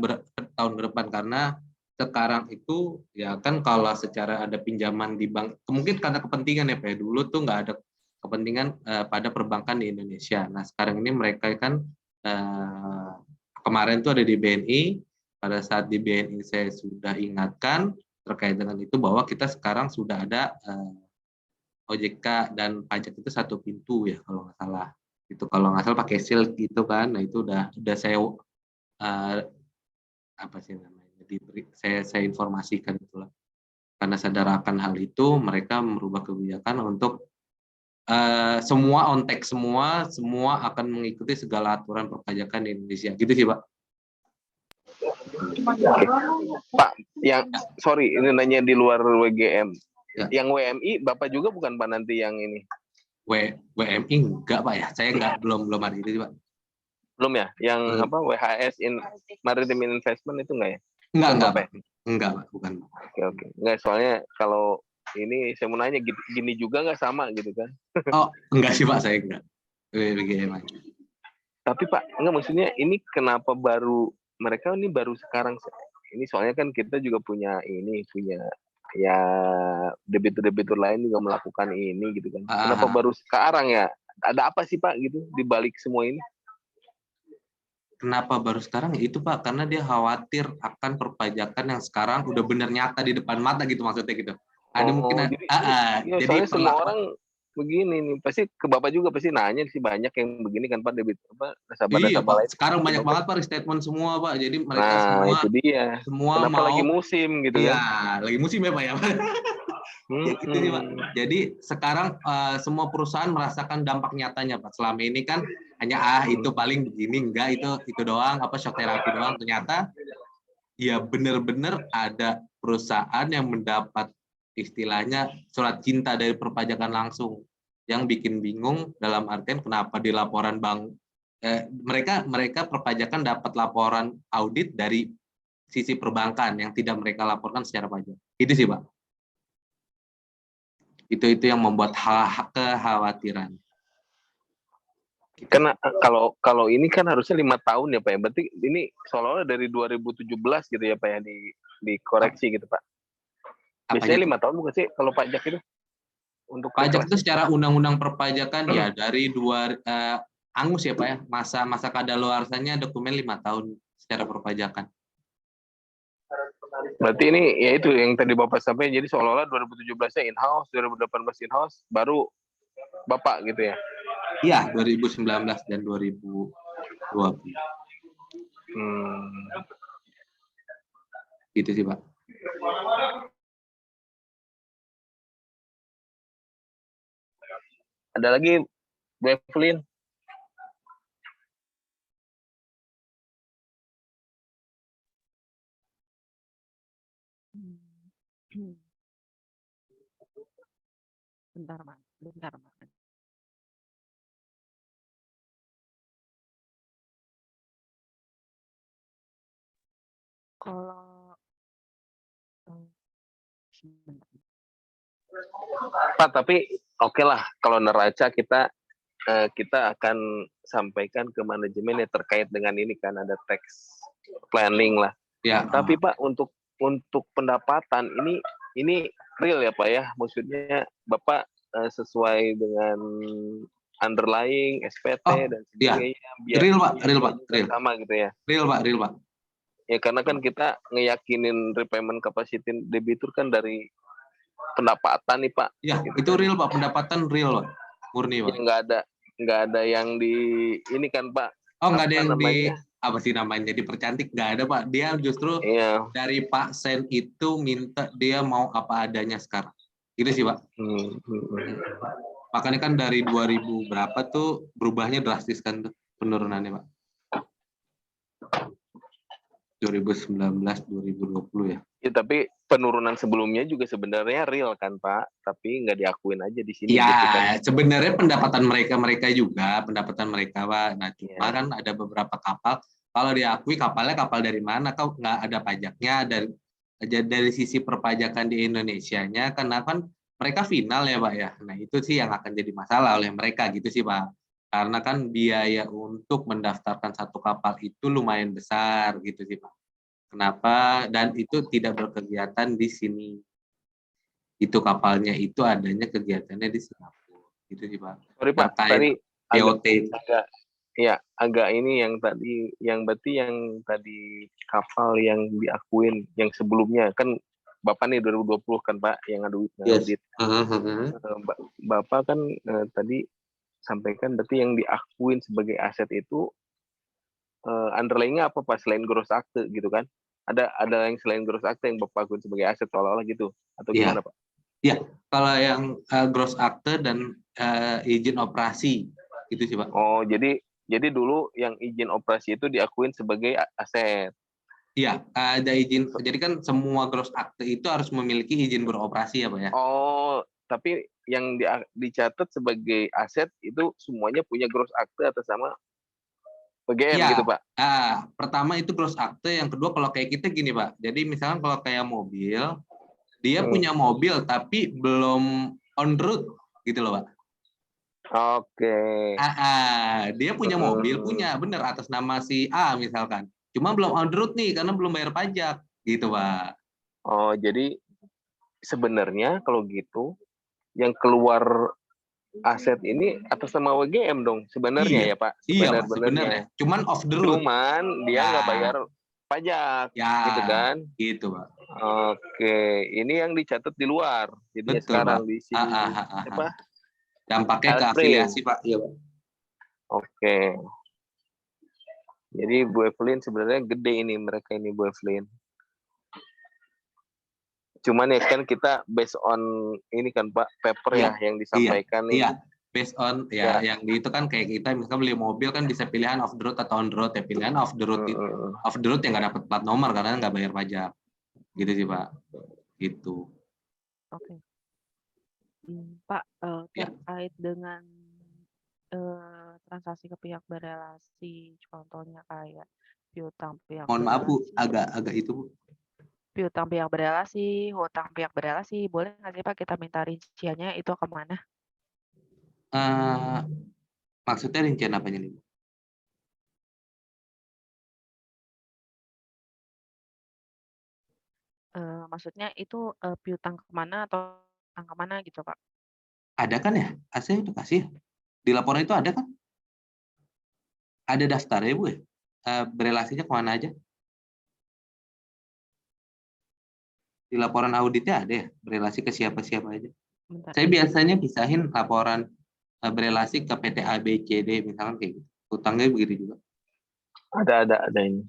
tahun ke depan, karena sekarang itu ya kan kalau secara ada pinjaman di bank, mungkin karena kepentingan ya Pak, dulu tuh nggak ada kepentingan pada perbankan di Indonesia. Nah sekarang ini mereka kan kemarin tuh ada di BNI, pada saat di BNI saya sudah ingatkan terkait dengan itu bahwa kita sekarang sudah ada OJK dan pajak itu satu pintu ya kalau nggak salah. Itu kalau nggak salah pakai shield gitu kan. Nah itu udah saya apa sih namanya, saya informasikan itulah. Karena sadar akan hal itu, mereka merubah kebijakan untuk semua ontek, semua akan mengikuti segala aturan perpajakan di Indonesia. Gitu sih Pak. Pak, yang sorry ini nanya di luar WGM. Ya. Yang WMI Bapak juga bukan Pak nanti yang ini? WMI enggak Pak ya, saya belum ada itu Pak. Belum ya? Yang apa WHS Maritime Investment itu enggak ya? Enggak Pak. Enggak Pak, bukan. Oke. Enggak, soalnya kalau ini saya mau nanya gini juga nggak sama gitu kan? Oh, enggak sih Pak, saya enggak. WGM aja. Tapi Pak, enggak, maksudnya ini kenapa mereka ini baru sekarang ini, soalnya kan kita juga punya ya debitur lain juga melakukan ini gitu kan. Kenapa baru sekarang ya? Ada apa sih Pak gitu di balik semua ini? Kenapa baru sekarang? Itu Pak, karena dia khawatir akan perpajakan yang sekarang udah benar nyata di depan mata gitu, maksudnya gitu. Ada mungkin jadi semua orang begini nih, pasti ke Bapak juga pasti nanya sih, banyak yang begini kan Pak, nasabah iya Pak, lain. sekarang banyak banget Pak restatement semua Pak, jadi mereka itu dia. semua kenapa mau lagi musim gitu iya, kan? lagi musim ya Pak ya. Ya gitu sih Pak. Jadi sekarang semua perusahaan merasakan dampak nyatanya Pak. Selama ini kan hanya itu paling begini, enggak itu doang, apa shock terapi doang. Ternyata ya benar-benar ada perusahaan yang mendapat istilahnya surat cinta dari perpajakan langsung, yang bikin bingung dalam artian kenapa di laporan bank mereka perpajakan dapat laporan audit dari sisi perbankan yang tidak mereka laporkan secara pajak. Itu sih Pak. Itu yang membuat kekhawatiran. Karena kalau ini kan harusnya 5 tahun ya Pak ya. Berarti ini seolah-olah dari 2017 gitu ya Pak ya, dikoreksi gitu Pak. Biasanya 5 tahun bukan sih kalau pajak itu? Untuk pajak itu secara undang-undang perpajakan ya dari angus ya Pak ya, masa kadaluarsanya dokumen 5 tahun secara perpajakan. Berarti ini ya itu yang tadi Bapak sampaikan, jadi seolah-olah 2017-nya in-house, 2018 in-house, baru Bapak gitu ya? Iya, 2019 dan 2020. Gitu sih Pak. Ada lagi, Bu Evelyn? Bentar Mas. Kalau Pak, tapi oke lah kalau neraca kita akan sampaikan ke manajemen ya terkait dengan ini kan, ada tax planning lah. Ya. Tapi Pak, untuk untuk pendapatan ini real ya Pak ya, maksudnya Bapak sesuai dengan underlying SPT dan sebagainya, biar real Pak, real Pak, real sama gitu ya. Real Pak, real Pak. Ya karena kan kita ngeyakinin repayment capacity debitur kan dari pendapatan nih Pak. Ya, gitu itu kan. real Pak, pendapatan real Pak, murni Pak. Ya, nggak ada yang di ini kan Pak. Oh, nggak ada yang namanya? Apa sih namanya, dipercantik, nggak ada Pak. Dia justru dari Pak Sen itu minta dia mau apa adanya sekarang. Gitu sih Pak. Makanya kan dari 2000 berapa tuh berubahnya drastis kan tuh penurunannya Pak. 2019, 2020 ya. Ya, tapi penurunan sebelumnya juga sebenarnya real kan Pak, tapi nggak diakuin aja di sini. Ya, gitu kan. sebenarnya pendapatan mereka juga, pendapatan mereka Pak. Nah, cuma kan ada beberapa kapal, kalau diakui kapalnya kapal dari mana, kau nggak ada pajaknya, dari sisi perpajakan di Indonesianya, karena kan mereka final ya Pak ya. Nah, itu sih yang akan jadi masalah oleh mereka gitu sih Pak. Karena kan biaya untuk mendaftarkan satu kapal itu lumayan besar gitu sih Pak. Kenapa? Dan itu tidak berkegiatan di sini. Itu kapalnya itu adanya kegiatannya di Singapura. Gitu sih Pak. Sorry Pak, tadi BOT. agak ini yang tadi, berarti yang tadi kapal yang diakuin yang sebelumnya kan Bapak nih 2020 kan Pak yang audit. Bapak kan tadi sampaikan berarti yang diakuin sebagai aset itu underlying-nya apa Pak selain gross akte gitu kan? Ada yang selain gross akte yang Bapak akuin sebagai aset seolah-olah gitu atau gimana Pak? Iya, kalau yang gross akte dan izin operasi gitu sih Pak. Oh, jadi dulu yang izin operasi itu diakuin sebagai aset. Iya, ada izin. Jadi kan semua gross akte itu harus memiliki izin beroperasi ya Pak ya. Oh, tapi yang dicatat sebagai aset itu semuanya punya gross akte atas nama PGM gitu Pak? Pertama itu gross akte, yang kedua kalau kayak kita gini Pak. Jadi misalnya kalau kayak mobil, dia punya mobil tapi belum on road gitu loh Pak. Oke. Dia punya mobil, bener atas nama si A misalkan. Cuma belum on road nih karena belum bayar pajak gitu Pak. Oh, jadi sebenarnya kalau gitu yang keluar aset ini atas nama WGM dong sebenarnya ya Pak? Iya Pak, sebenarnya. Cuman off the road. Cuman dia nggak bayar pajak gitu kan? Gitu Pak. Oke, ini yang dicatat di luar. Jadi sekarang Pak. Di sini apa? Dampaknya ke afiliasi Pak. Iya Pak. Oke. Jadi Bu Evelyn sebenarnya gede ini mereka ini Bu Evelyn. Cuman ya kan kita based on ini kan Pak paper ya yang disampaikan nih. Iya, based on yang di itu kan kayak kita misalnya beli mobil kan bisa pilihan off the road atau on the road ya. Pilihan off the road off the road yang nggak dapat plat nomor karena nggak bayar pajak. Gitu sih Pak. Gitu. Oke. Pak, terkait dengan transaksi ke pihak berelasi, contohnya kayak piutang pihak Mohon maaf Bu, agak itu Bu. Piutang pihak berelasi, hutang pihak berelasi, boleh nggak sih Pak kita minta rinciannya itu kemana? Maksudnya rincian apanya nih Bu? Maksudnya itu piutang kemana atau hutang kemana gitu Pak? Ada kan ya? Saya udah kasih. Di laporan itu ada kan? Ada daftarnya Bu ya? Berelasinya kemana aja? Di laporan auditnya ada ya? Berelasi ke siapa-siapa aja? Bentar. Saya biasanya pisahin laporan berelasi ke PT ABCD misalkan kayak gitu. Hutangnya begitu juga. Ada ini.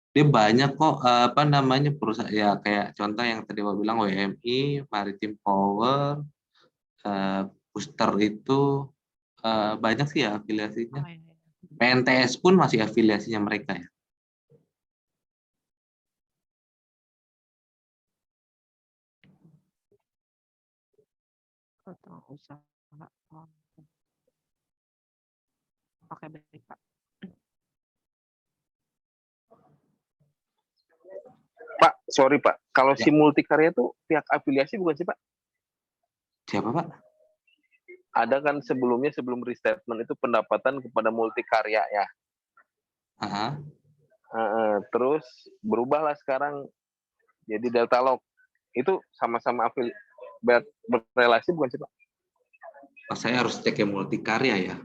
Dia banyak kok apa namanya perusahaan ya kayak contoh yang tadi Bapak bilang WMI, Maritime Power, Booster itu banyak sih ya afiliasinya. PNTS pun masih afiliasinya mereka ya. Usaha. Oke, baik Pak. Pak, sorry Pak, kalau si Multikarya itu pihak afiliasi bukan sih Pak? Siapa Pak? Ada kan sebelum restatement itu pendapatan kepada Multikarya ya. Terus berubahlah sekarang jadi Deltalog. Itu sama-sama berrelasi bukan sih Pak? Saya harus cek yang Multikarya ya.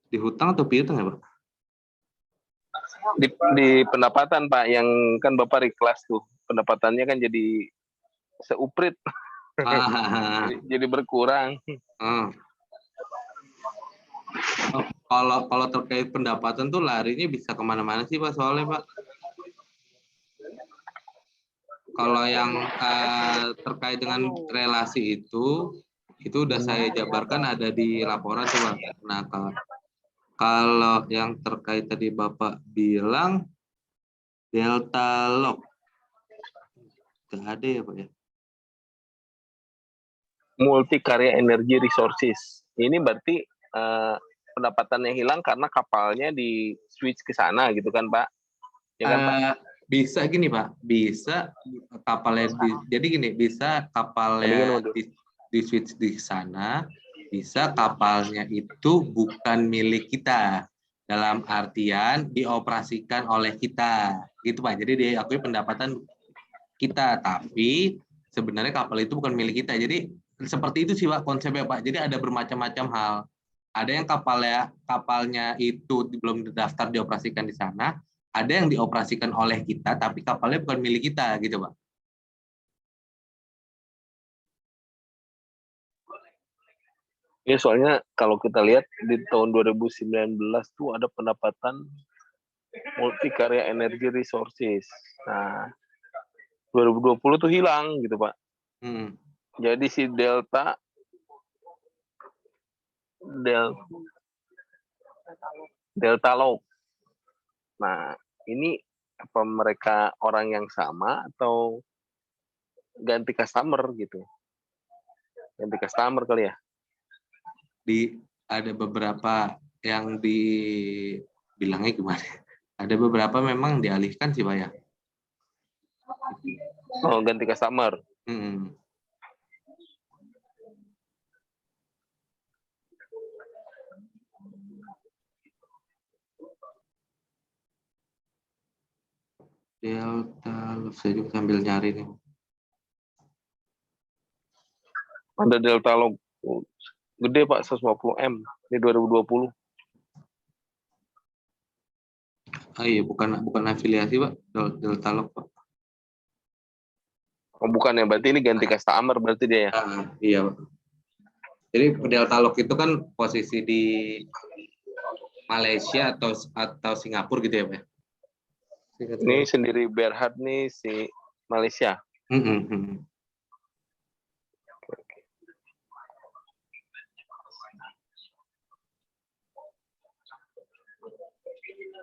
Di hutang atau piutang ya Pak? Di pendapatan Pak, yang kan Bapak rekelas tuh, pendapatannya kan jadi seuprit. jadi berkurang. Kalau terkait pendapatan tuh larinya bisa kemana-mana sih Pak, soalnya Pak. Kalau yang terkait dengan relasi itu udah saya jabarkan ada di laporan tuh Pak. Nah, kalau yang terkait tadi Bapak bilang Deltalog, nggak ada ya Pak ya? Multikarya Energy Resources. Ini berarti pendapatannya hilang karena kapalnya di switch ke sana gitu kan Pak? Ya kan Pak? Bisa gini Pak, bisa kapalnya jadi gini, bisa kapalnya di switch di sana, bisa kapalnya itu bukan milik kita, dalam artian dioperasikan oleh kita, gitu Pak. Jadi diakui pendapatan kita, tapi sebenarnya kapal itu bukan milik kita. Jadi seperti itu sih Pak konsepnya Pak. Jadi ada bermacam-macam hal. Ada yang kapalnya itu belum terdaftar dioperasikan di sana, ada yang dioperasikan oleh kita tapi kapalnya bukan milik kita gitu Pak. Ya soalnya kalau kita lihat di tahun 2019 tuh ada pendapatan Multikarya Energy Resources. Nah, 2020 tuh hilang gitu Pak. Jadi si Deltalog. Nah, ini apa mereka orang yang sama atau ganti customer gitu? Ganti customer kali ya? Ada beberapa yang dibilangnya gimana? Ada beberapa memang dialihkan sih Pak ya. Oh, ganti customer. Deltalog, saya juga sambil nyari nih. Ada Deltalog gede Pak, 150M di 2020. Oh iya, bukan afiliasi Pak, Deltalog Pak. Oh bukan ya, berarti ini ganti customer berarti dia ya? Iya Pak. Jadi Deltalog itu kan posisi di Malaysia atau Singapura gitu ya Pak? Ini sendiri Berhad nih si Malaysia.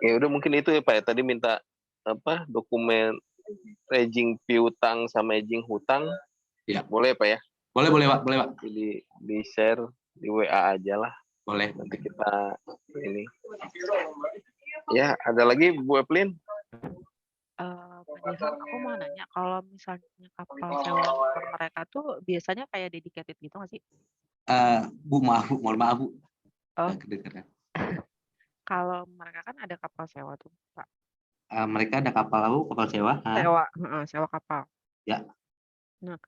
Ya udah mungkin itu ya Pak ya, tadi minta apa dokumen hedging piutang sama hedging hutang. Ya. Boleh Pak ya? Boleh Pak, boleh Pak. Di share di WA aja lah. Boleh. Nanti kita ini. Ya, ada lagi Bu Evelyn? Pak Jason, aku mau nanya, kalau misalnya kapal sewa motor mereka tuh biasanya kayak dedicated gitu nggak sih? Bu, mohon maaf Bu. Oh. Kalau mereka kan ada kapal sewa tuh Pak. Mereka ada kapal sewa? Sewa kapal. Ya. Nah,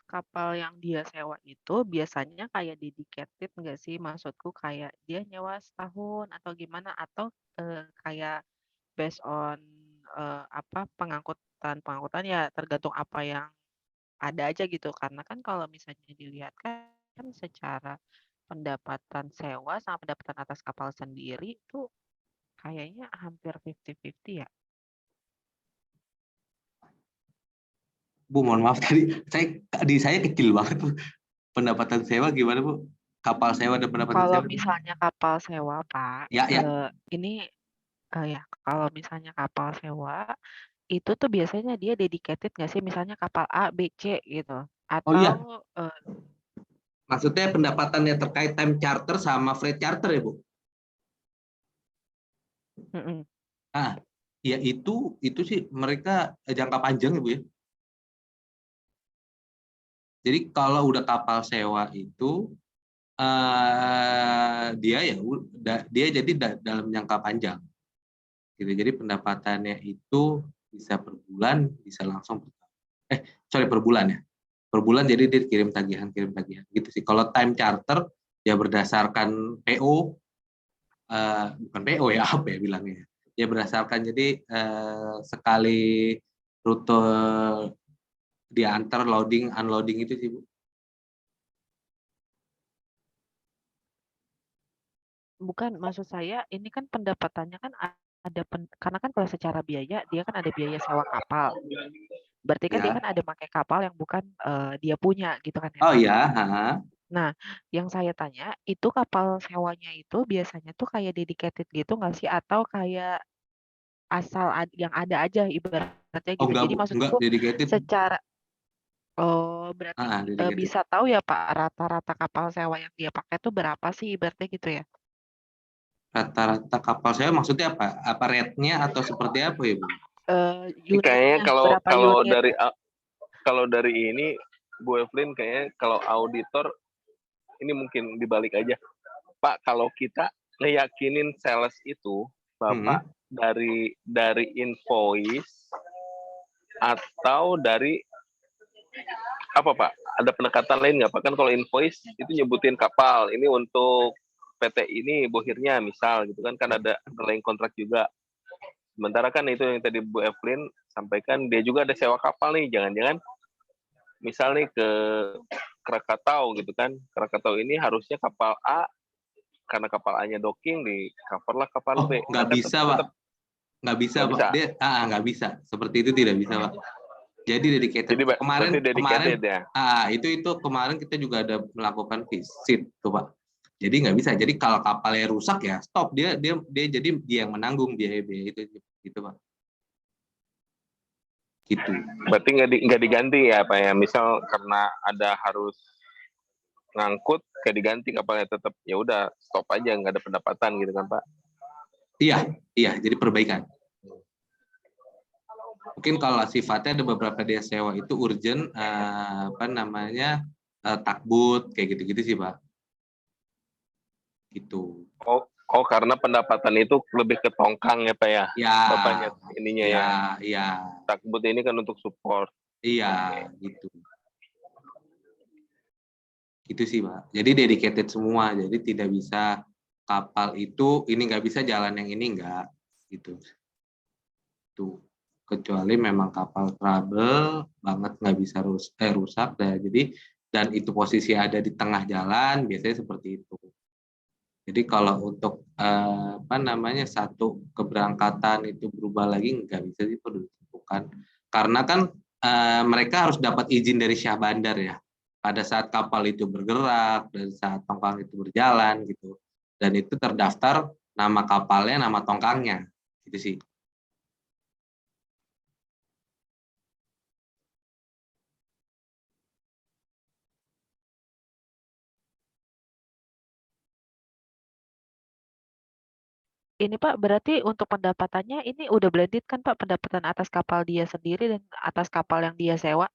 kapal yang dia sewa itu biasanya kayak dedicated nggak sih? Maksudku kayak dia nyewa setahun atau gimana? Atau kayak based on pengangkutan ya tergantung apa yang ada aja gitu. Karena kan kalau misalnya dilihat kan secara pendapatan sewa sama pendapatan atas kapal sendiri tuh kayaknya hampir 50-50 ya. Bu, mohon maaf tadi saya kecil banget Bu. Pendapatan sewa gimana Bu? Kapal sewa dan pendapatan sewa? Kalau misalnya kapal sewa Pak, ini kalau misalnya kapal sewa itu tuh biasanya dia dedicated nggak sih? Misalnya kapal A, B, C gitu. Atau maksudnya pendapatannya terkait time charter sama freight charter ya Bu? Ah, ya itu sih mereka jangka panjang ya Bu ya. Jadi kalau udah kapal sewa itu dia jadi dalam jangka panjang. Gitu. Jadi pendapatannya itu bisa per bulan, bisa langsung per bulan ya. Per bulan jadi dia kirim tagihan gitu sih. Kalau time charter ya berdasarkan PO, bukan PO ya, apa ya bilangnya. Ya berdasarkan jadi sekali rute diantar loading unloading itu sih Bu. Bukan, maksud saya ini kan pendapatannya kan ada karena kan kalau secara biaya dia kan ada biaya sewa kapal. Berarti kan dia Ya. kan ada pakai kapal yang bukan dia punya gitu kan ya Oh Pak. ya, Nah, yang saya tanya itu kapal sewanya itu biasanya tuh kayak dedicated gitu nggak sih atau kayak asal yang ada aja ibaratnya Oh gitu. enggak Jadi Bu, enggak maksudku dedicated. secara berarti Dedicated. bisa tahu ya Pak rata-rata kapal sewa yang dia pakai tuh berapa sih ibaratnya gitu ya? Rata-rata kapal saya maksudnya apa? Apa rate-nya atau seperti apa ya Bu? Kayaknya Unitnya berapa unit? kalau dari ini Bu Evelyn kayaknya kalau auditor ini mungkin dibalik aja. Pak, kalau kita ngeyakinin sales itu Bapak dari invoice atau dari apa Pak? Ada pendekatan lain nggak Pak? Kan kalau invoice itu nyebutin kapal, ini untuk PT ini bohirnya misal gitu kan ada underlying kontrak juga. Sementara kan itu yang tadi Bu Evelyn sampaikan dia juga ada sewa kapal nih, jangan-jangan misal nih ke Krakatau gitu kan. Krakatau ini harusnya kapal A karena kapal A-nya docking di cover lah kapal B. Nggak bisa Pak. Nggak bisa Pak. Dia nggak bisa. Seperti itu tidak bisa Pak. Jadi dedicated. Jadi Kemarin ya. Itu kemarin kita juga ada melakukan visit tuh Pak. Jadi nggak bisa. Jadi kalau kapalnya rusak ya stop, dia jadi dia yang menanggung biaya itu gitu Pak. Gitu. Berarti nggak diganti ya Pak ya. Misal karena ada harus ngangkut kayak diganti kapalnya tetap ya udah stop aja nggak ada pendapatan gitu kan Pak. Iya, jadi perbaikan. Mungkin kalau sifatnya ada beberapa dia sewa itu urgent takbut kayak gitu-gitu sih Pak. Gitu. Oh karena pendapatan itu lebih ke tongkang ya Pak ya. Bapaknya ininya ya. Iya. Takbut ini kan untuk support. Iya, gitu. Gitu sih Pak. Jadi dedicated semua. Jadi tidak bisa kapal itu ini nggak bisa jalan yang ini nggak gitu. Tuh. Kecuali memang kapal trouble banget nggak bisa rusak dan itu posisi ada di tengah jalan biasanya seperti itu. Jadi kalau untuk satu keberangkatan itu berubah lagi nggak bisa sih ditentukan karena kan mereka harus dapat izin dari Syah Bandar ya pada saat kapal itu bergerak dan saat tongkang itu berjalan gitu dan itu terdaftar nama kapalnya nama tongkangnya gitu sih. Ini Pak, berarti untuk pendapatannya ini udah blended kan Pak, pendapatan atas kapal dia sendiri dan atas kapal yang dia sewa?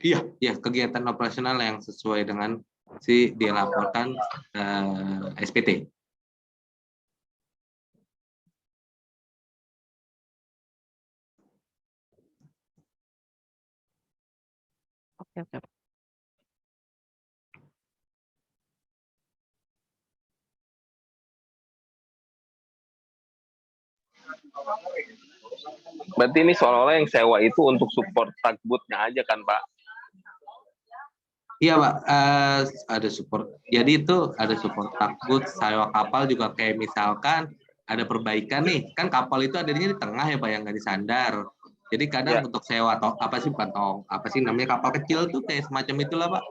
Iya, kegiatan operasional yang sesuai dengan dia laporkan SPT. Oke. Berarti ini seolah-olah yang sewa itu untuk support takbutnya aja kan Pak? Iya Pak, ada support. Jadi itu ada support takbut, sewa kapal juga kayak misalkan ada perbaikan nih, kan kapal itu adanya di tengah ya Pak yang nggak disandar. Jadi kadang untuk sewa apa sih namanya kapal kecil tuh kayak semacam itulah Pak.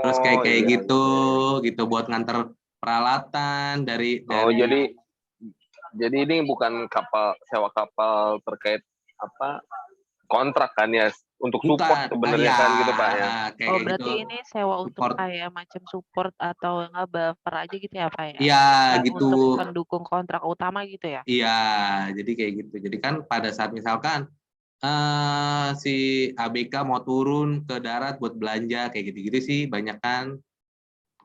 Terus kayak gitu buat nganter peralatan dari jadi ini bukan sewa kapal terkait apa kontrak kan ya, untuk support Bukan, sebenarnya ya kan gitu Pak ya. kayak Oh, kayak gitu berarti ini sewa untuk support. kayak macam support atau nge-buffer aja gitu ya, Pak ya? Iya Bukan gitu. untuk pendukung kontrak utama gitu ya? Iya, jadi kayak gitu. Jadi kan pada saat misalkan si ABK mau turun ke darat buat belanja kayak gitu-gitu sih banyak kan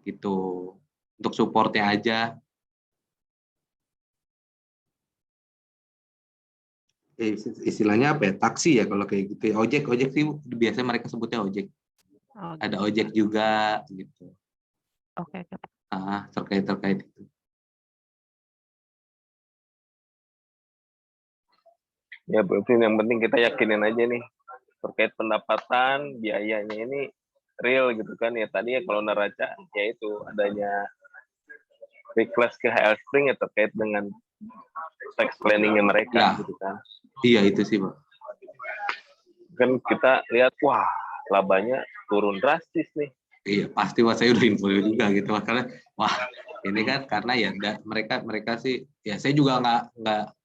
gitu. Untuk supportnya aja. Istilahnya apa ya? Taksi ya kalau kayak gitu. Ojek sih biasanya mereka sebutnya ojek. Oh, Ada gitu, ojek Pak. juga gitu. Oke, Pak. Terkait itu. Ya berarti yang penting kita yakinin aja nih terkait pendapatan biayanya ini real gitu kan ya. Tadi ya kalau neraca ya itu adanya request ke HL Spring ya terkait dengan tax planningnya mereka Ya. gitu kan. Iya itu sih Pak. Kan kita lihat wah labanya turun drastis nih. Iya pasti Pak, saya udah info juga gitu makanya wah ini kan karena ya mereka sih ya saya juga nggak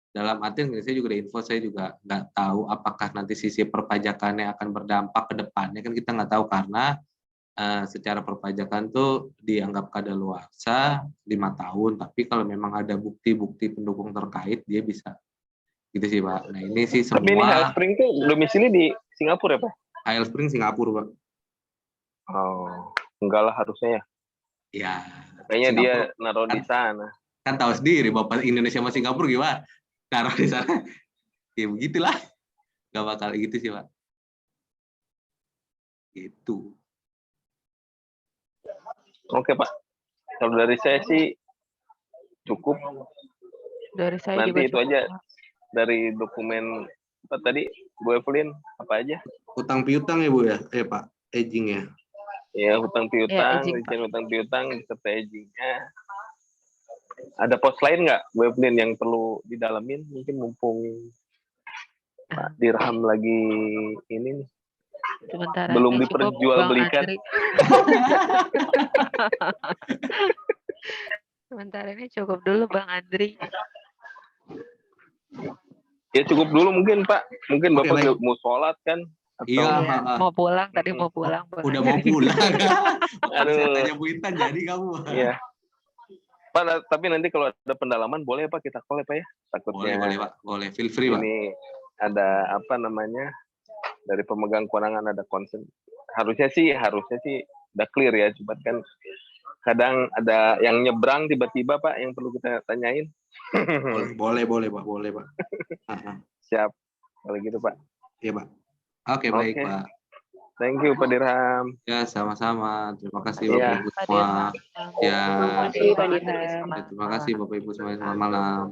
dalam artian saya juga ada info, saya juga nggak tahu apakah nanti sisi perpajakannya akan berdampak ke depannya kan kita nggak tahu karena secara perpajakan tuh dianggap kadaluarsa 5 tahun, tapi kalau memang ada bukti-bukti pendukung terkait dia bisa gitu sih Pak. Nah ini sih Tapi ini HL semua Spring tuh domisili di Singapura ya Pak? HL Spring Singapura Pak. Oh enggak lah harusnya ya. Ya Kayaknya dia Singapura naruh di sana. kan tahu sendiri Bapak Indonesia sama Singapura gimana? Taruh di sana ya begitulah, nggak bakal gitu sih Pak. Gitu. Oke Pak, kalau dari saya sih cukup. Dari saya Nanti juga itu cukup, aja Pak. dari dokumen apa tadi Bu Evelyn apa aja? Utang piutang ya Bu ya? Pak, aging ya. Ya hutang Ya, piutang, izin, Pak. rincian hutang piutang serta agingnya. Ada pos lain nggak Bu Evelyn yang perlu didalamin? Mungkin mumpung Pak Dirham lagi ini nih. Sementara Belum ini cukup, Bang diperjualbelikan. Andri. Sementara ini cukup dulu, Bang Andri. Ya cukup dulu mungkin Pak. Mungkin Oke, Bapak baik. mau sholat kan? Atau Iya, mau pulang, tadi mau pulang, Bang udah mau Andri. pulang. Aduh. Saya tanya Bu Intan jadi kamu. Iya. Pak, tapi nanti kalau ada pendalaman boleh Pak kita call ya Pak ya. Takutnya Boleh Pak, boleh. Feel free Pak. ini ada apa namanya dari pemegang kewenangan ada concern. Harusnya sih udah clear ya. Cuma kan kadang ada yang nyebrang tiba-tiba Pak yang perlu kita tanyain. Boleh Pak, boleh Pak. Siap. Kalau gitu Pak. Iya Pak. Oke, baik Pak. Thank you Pak Dirham. Ya, sama-sama. Terima kasih Iya. Bapak Ibu semua. Ya. Terima kasih, Bang Andri. Ya, terima kasih Bapak Ibu semua. Selamat malam.